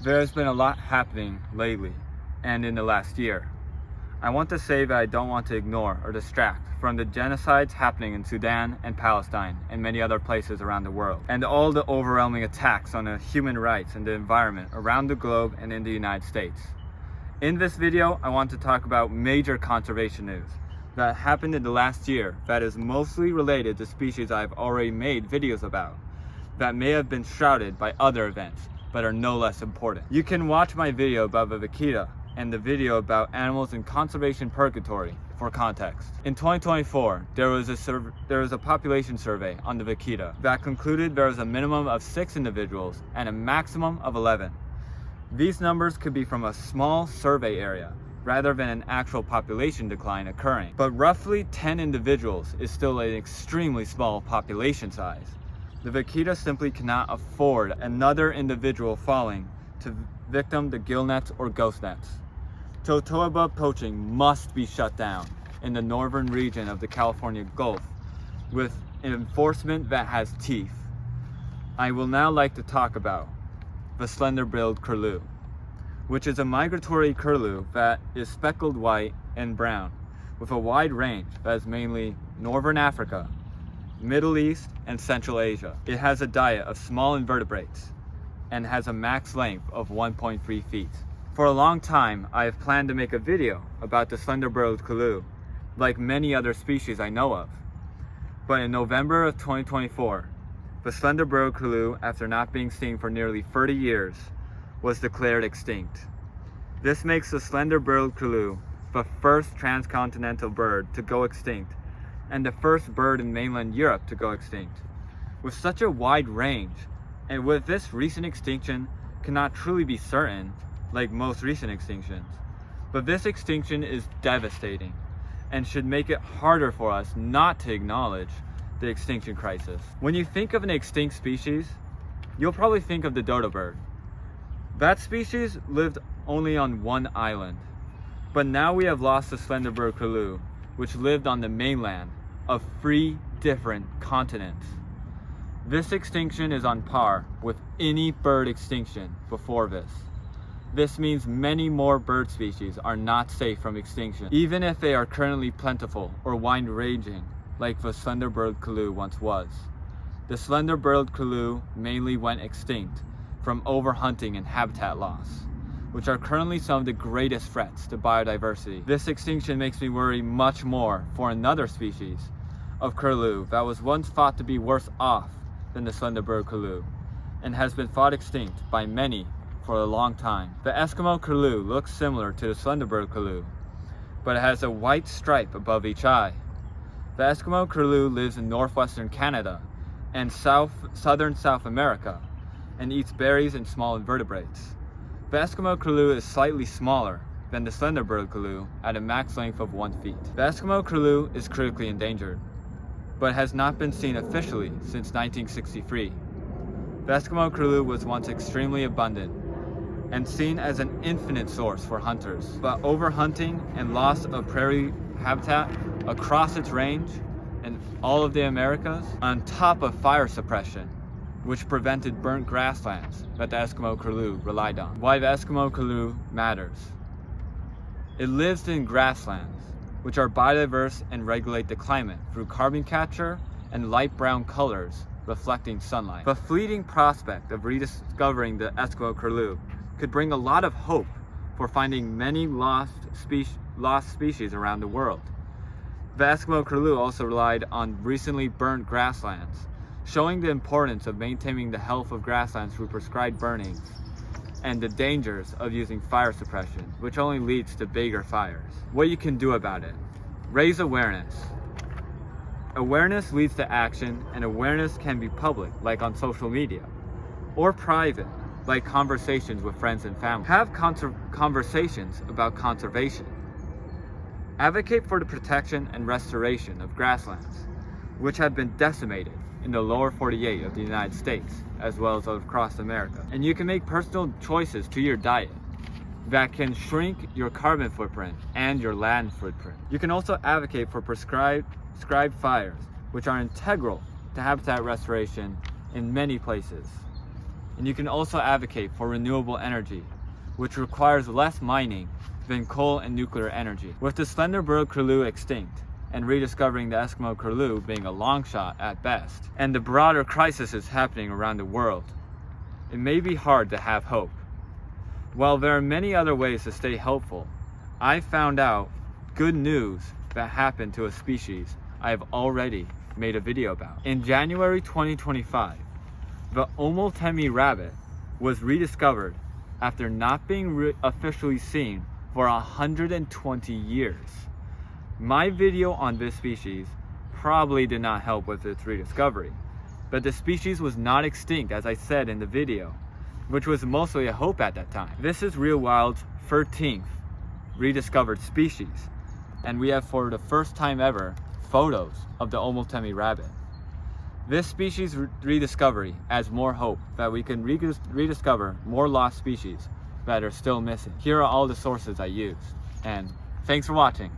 There's been a lot happening lately and in the last year. I want to say that I don't want to ignore or distract from the genocides happening in Sudan and Palestine and many other places around the world, and all the overwhelming attacks on the human rights and the environment around the globe and in the United States. In this video, I want to talk about major conservation news that happened in the last year that is mostly related to species I've already made videos about, that may have been shrouded by other events, but are no less important. You can watch my video about the vaquita and the video about animals in conservation purgatory for context. In 2024, there was a population survey on the vaquita that concluded there was a minimum of 6 individuals and a maximum of 11. These numbers could be from a small survey area rather than an actual population decline occurring, but roughly 10 individuals is still an extremely small population size. The vaquita simply cannot afford another individual falling to victim the gill nets or ghost nets. Totoaba poaching must be shut down in the northern region of the California Gulf with enforcement that has teeth. I will now like to talk about the slender-billed curlew, which is a migratory curlew that is speckled white and brown with a wide range that is mainly northern Africa, Middle East, and Central Asia. It has a diet of small invertebrates and has a max length of 1.3 feet. For a long time, I have planned to make a video about the slender-billed curlew, like many other species I know of. But in November of 2024, the slender-billed curlew, after not being seen for nearly 30 years, was declared extinct. This makes the slender-billed curlew the first transcontinental bird to go extinct and the first bird in mainland Europe to go extinct. With such a wide range, and with this recent extinction cannot truly be certain, like most recent extinctions, but this extinction is devastating and should make it harder for us not to acknowledge the extinction crisis. When you think of an extinct species, you'll probably think of the dodo bird. That species lived only on one island, but now we have lost the slender-billed curlew, which lived on the mainland of 3 different continents. This extinction is on par with any bird extinction before this. This means many more bird species are not safe from extinction, even if they are currently plentiful or wide-ranging like the slender-billed curlew once was. The slender-billed curlew mainly went extinct from overhunting and habitat loss, which are currently some of the greatest threats to biodiversity. This extinction makes me worry much more for another species of curlew that was once thought to be worse off than the slender-billed curlew and has been thought extinct by many for a long time. The Eskimo curlew looks similar to the slender-billed curlew, but it has a white stripe above each eye. The Eskimo curlew lives in northwestern Canada and southern South America and eats berries and small invertebrates. The Eskimo curlew is slightly smaller than the slender-billed curlew at a max length of 1 feet. The Eskimo curlew is critically endangered, but has not been seen officially since 1963. The Eskimo curlew was once extremely abundant and seen as an infinite source for hunters, but overhunting and loss of prairie habitat across its range in all of the Americas, on top of fire suppression, which prevented burnt grasslands that the Eskimo curlew relied on. Why the Eskimo curlew matters. It lives in grasslands, which are biodiverse and regulate the climate through carbon capture and light brown colors reflecting sunlight. The fleeting prospect of rediscovering the Eskimo curlew could bring a lot of hope for finding many lost species around the world. The Eskimo curlew also relied on recently burnt grasslands, showing the importance of maintaining the health of grasslands through prescribed burnings and the dangers of using fire suppression, which only leads to bigger fires. What you can do about it: raise awareness. Awareness leads to action, and awareness can be public, like on social media, or private, like conversations with friends and family. Have conversations about conservation. Advocate for the protection and restoration of grasslands, which have been decimated in the lower 48 of the United States, as well as across America. And you can make personal choices to your diet that can shrink your carbon footprint and your land footprint. You can also advocate for prescribed fires, which are integral to habitat restoration in many places. And you can also advocate for renewable energy, which requires less mining than coal and nuclear energy. With the slender bird curlew extinct, and rediscovering the Eskimo curlew being a long shot at best, and the broader crises happening around the world, it may be hard to have hope. While there are many other ways to stay hopeful, I found out good news that happened to a species I have already made a video about. In January 2025, the Omultemi rabbit was rediscovered after not being officially seen for 120 years. My video on this species probably did not help with its rediscovery, but the species was not extinct, as I said in the video, which was mostly a hope at that time. This is Real Wild's 13th rediscovered species, and we have, for the first time ever, photos of the Omultemi rabbit. This species rediscovery adds more hope that we can rediscover more lost species that are still missing. Here are all the sources I used, and thanks for watching.